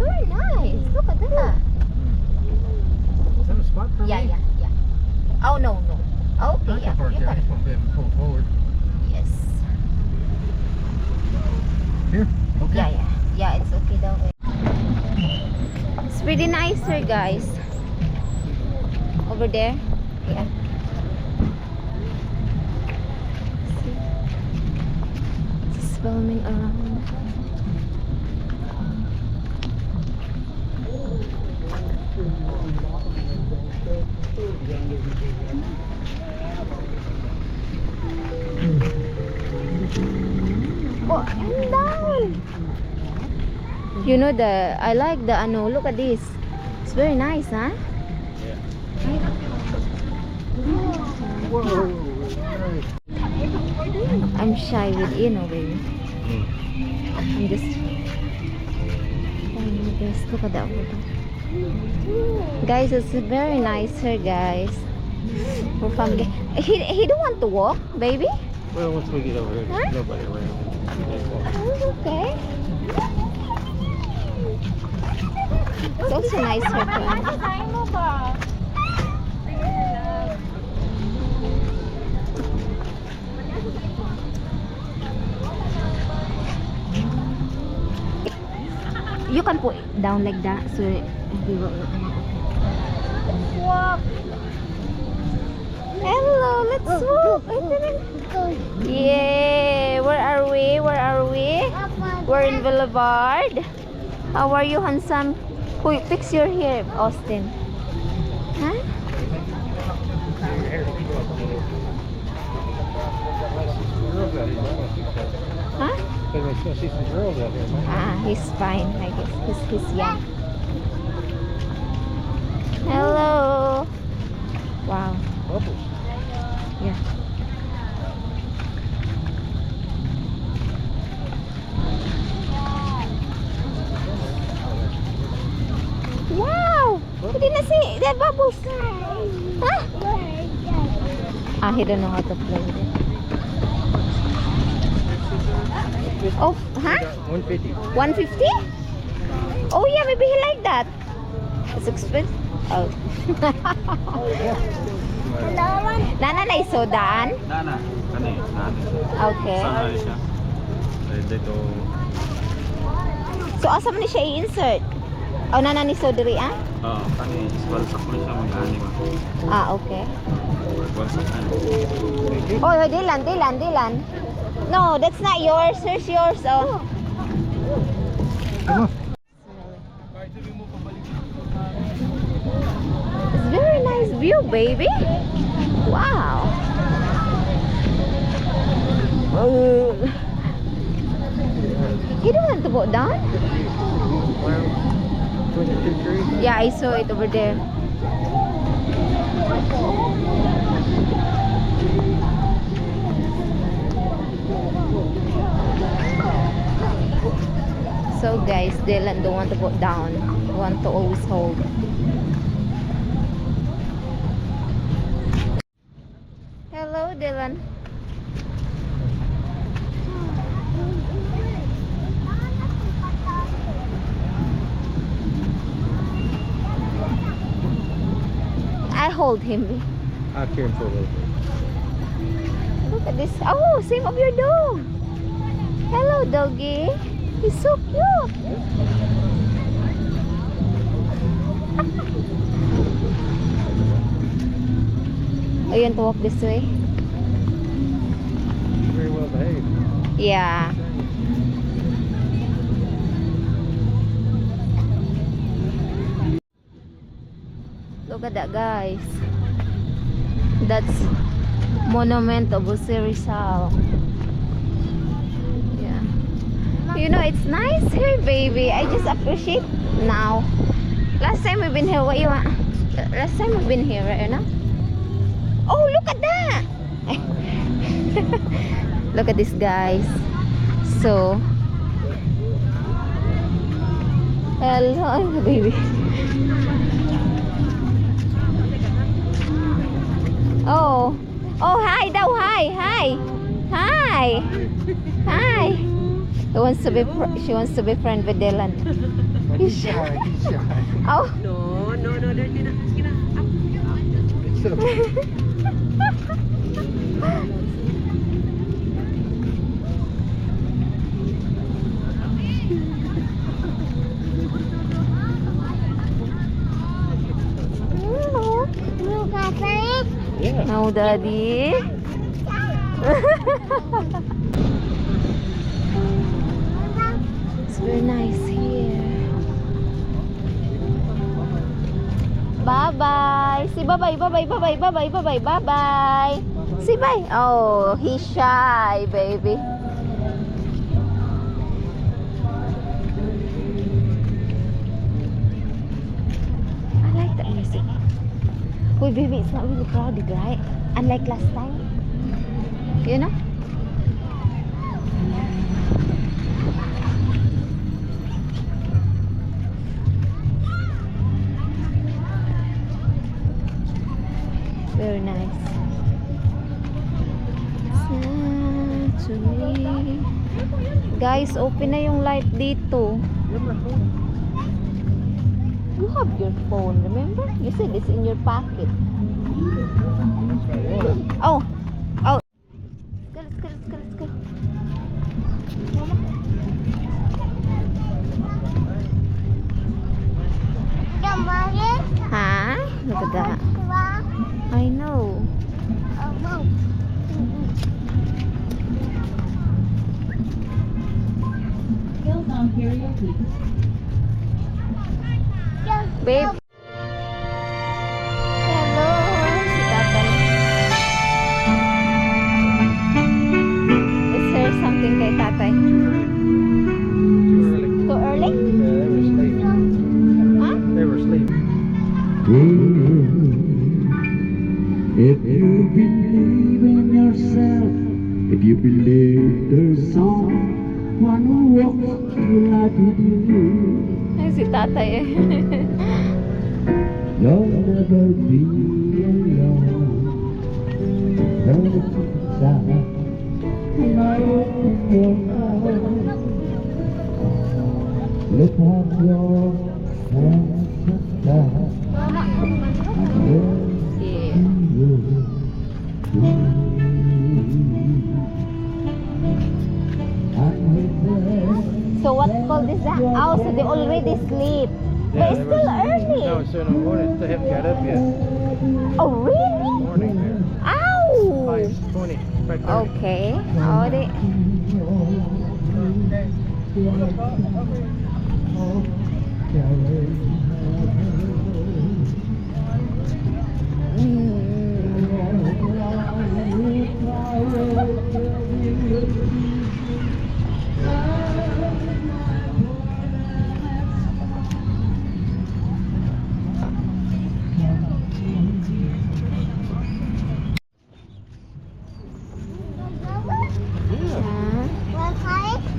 very nice. Look at that. Is that a spot for Yeah, me? yeah, yeah. Oh, no, no. Okay, I yeah, can park you here. I can. just want to be able to pull forward. Yes. Here? Okay. Yeah, yeah. Yeah, it's okay that way. It's pretty nice here, guys. Over there. Yeah. See? It's filming around. Oh, and down. You know I like the ano, look at this. It's very nice, huh? Whoa. Nice. I'm shy with baby. I'm just trying my best. Look at that photo. Guys, it's very nice here, guys. For family. He don't want to walk, baby? Well, once we get over here, Huh? there's nobody around. Oh, okay. It's also nice here, too. You can put it down like that so it will. Walk. Hello, let's walk. Yeah, where are we? Where are we? We're in Boulevard. How are you, handsome? Who fix your hair, Austin? Huh? Huh? Because I still see some girls out here, man. Ah, he's fine, I guess. He's young. Hello. Wow. Bubbles. Yeah. Wow. He didn't see the bubbles. Huh? Ah, he don't know how to play with it. Oh, huh? 150. 150? Oh yeah, maybe he like that. It's expensive. Oh. Nana na isodaan? Nana, kani, nana. Okay. Sana siya. Dito. So asa man ni siya i-insert? Oh, nana ni sodiri ah? Kani, walsak na siya mag-ani ba? Ah, okay. Walsak na. Oh, Dylan. No, that's not yours. Here's yours. Oh. Come on. It's very nice view, baby. Wow. Oh. You don't want to go down? Wow. 22 trees. Yeah, I saw it over there. So guys, Dylan don't want to go down. Want to always hold. Hello, Dylan. I hold him. I'll carry him for a little bit. Look at this. Oh, same of your dog. Hello, doggy. He's so cute. Oh, you want to walk this way? Very well behaved. Yeah. Look at that, guys. That's Monument of Jose Rizal. Yeah. You know, it's nice here, baby. I just appreciate now. Last time we've been here, what you want? Last time we've been here, right now? Oh, look at that! Look at this, guys. So, hello, baby. Oh, hi daw, hi. She wants to be friend with Dylan. He's shy. He's shy. Oh. No, no, no, no, no. Sige na. Up. It's okay. Yeah. No, Daddy. It's very nice here. Bye-bye. Say bye-bye, bye-bye, bye-bye, bye-bye, bye-bye, bye-bye. Say bye. Oh, he's shy, baby. I like that music. Wait, baby, it's not really crowded, right? Unlike last time. You know? Very nice. To me. Guys, open na yung light dito. You have your phone, remember? You said it's in your pocket. Oh, oh. Let's go, let's go, let's go, let's go. Huh? Look at that. I know. Babe. Hello, si Tatay. Is there something kay Tatay? Too early. Too early? Yeah, they were asleep. Huh? They were asleep. If you believe in yourself, if you believe there's someone who walks through life with you, Ay, si Tatay eh. you'll never be alone. Don't stop. When I open your eyes, look at your hands and stars. Yeah. So what called is that? Oh, so they already sleep. But it's they still were- early. No, it's in the morning. They haven't got up yet. Oh, really? Morning there. Ow! 5:20. 5:30. Okay. Oh, they...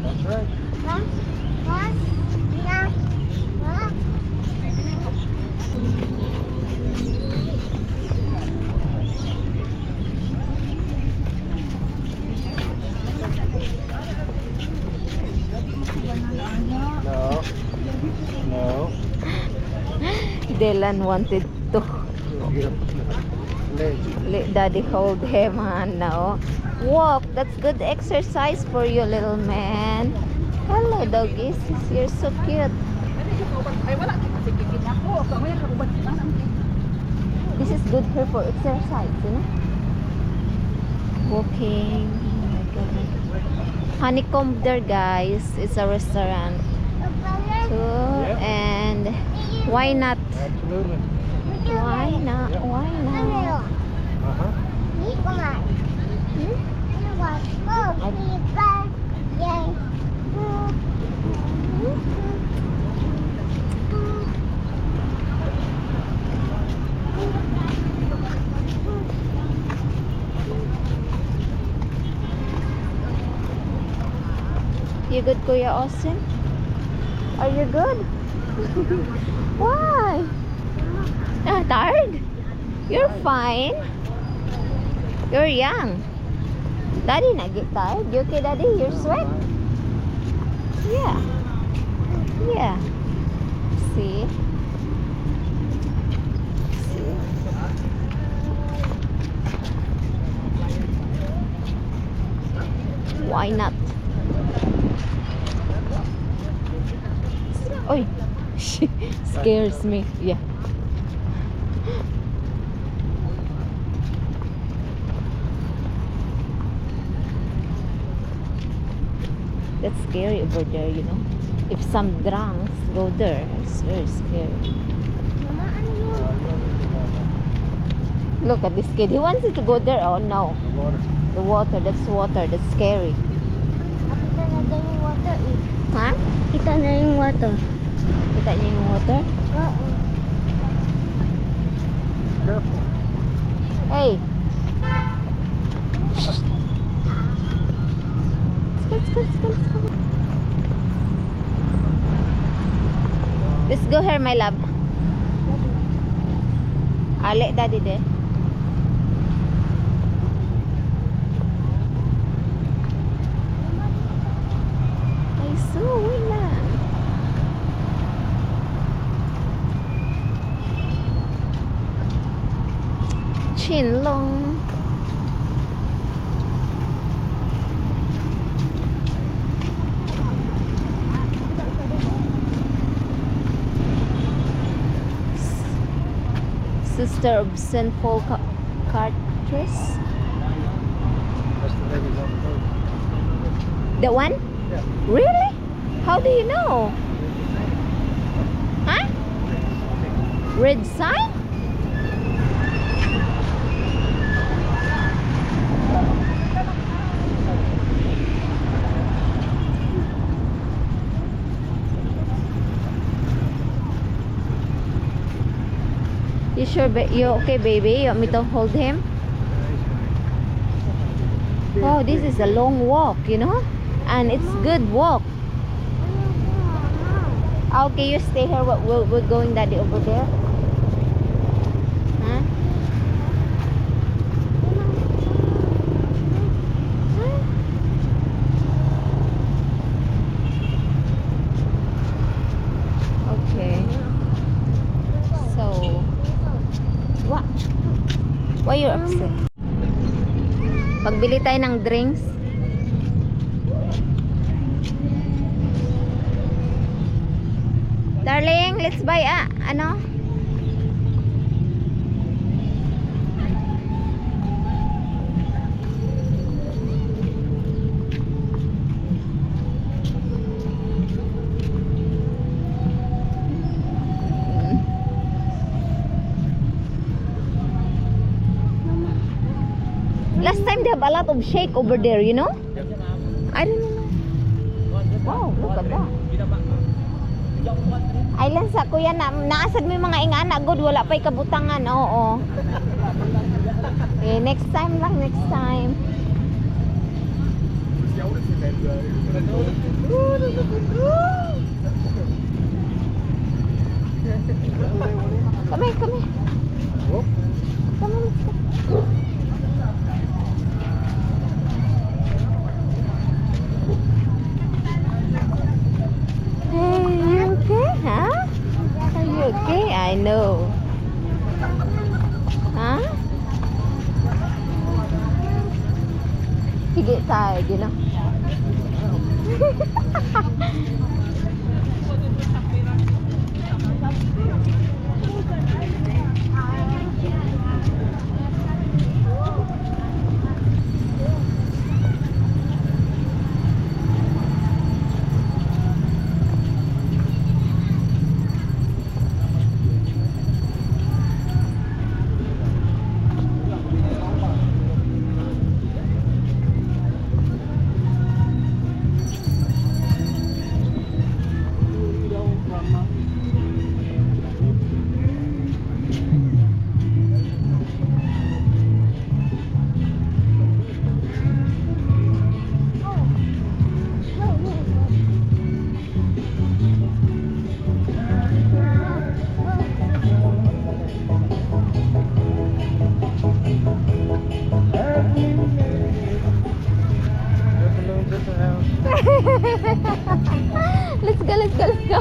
That's right. No. No. Dylan wanted to Get up the ledge. let Daddy hold him, no. Walk. That's good exercise for you, little man. Hello, doggies. You're so cute. This is good here for exercise, you know? Walking. Oh my goodness. Honeycomb there, guys. It's a restaurant. So, and why not? Absolutely. Why not? Why not? Uh-huh. You good, Kuya Austin? Are you good? Why? Ah, tired? You're fine. You're young. Daddy not get tired. You okay, Daddy? You're sweat? Yeah. Yeah. Oy, she scares me. Yeah. That's scary over there, you know. If some drunks go there, it's very scary. Ano Look at this kid. He wants you to go there. Oh no. The water. The water. That's scary. Kita na daw yung water eh. Ha? Kita na yung water. Kita niya yung water? Oo. Careful. Hey. Let's go here, my love. Ale, daddy there. Ay, so wala. Chinlong. Sister of St. Paul Cartres. That's the ladies on the boat. That one? Yeah. Really? How do you know? Huh? Red sign? You sure? You okay, baby? You want me to hold him? Oh, this is a long walk, you know? And it's good walk. Okay, you stay here. We're going, daddy, over there. Huh? Okay. So, what? Why you upset? Pagbili tayo ng drinks. Darling, let's buy ano? Last time they have a lot of shake over there, you know? I don't know. Wow, look at that. Island sa kuya na naasad mo yung mga ingana good, wala pa'y kabutangan. Oo. Okay, next time lang, next time. Come here, come here. Oh. Come on, let's go. Hey, you okay, huh? Are you okay? I know. Huh? Higit tired, you know? Let's go, let's go, let's go.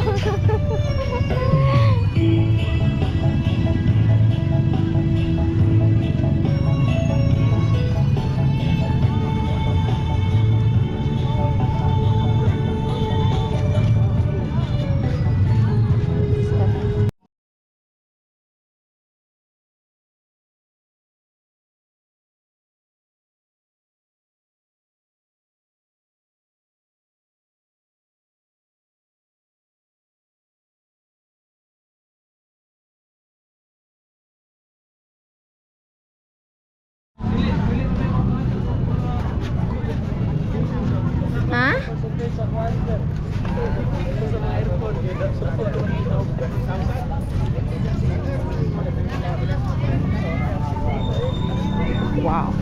Wow.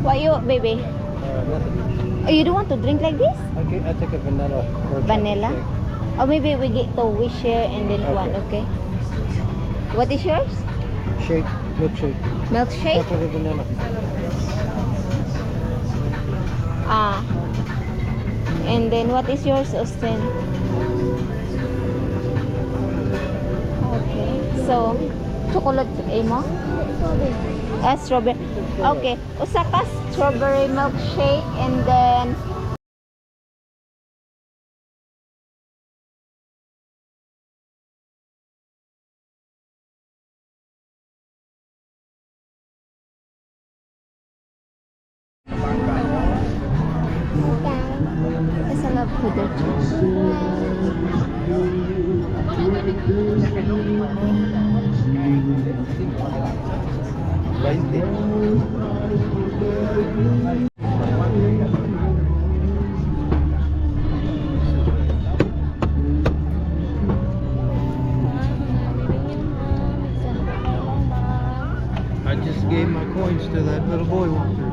What you, baby? Nothing. Oh, you don't want to drink like this? Okay, I take a vanilla. or Vanilla? chocolate Or maybe we get two, we share and then Okay. one, okay? What is yours? Shake, milkshake. Milkshake? Chocolate vanilla. Ah. And then what is yours, Austin? Okay. So, chocolate mo? Strawberry. Okay. Osaka strawberry milkshake and then yes, I love potato. I just gave my coins to that little boy walking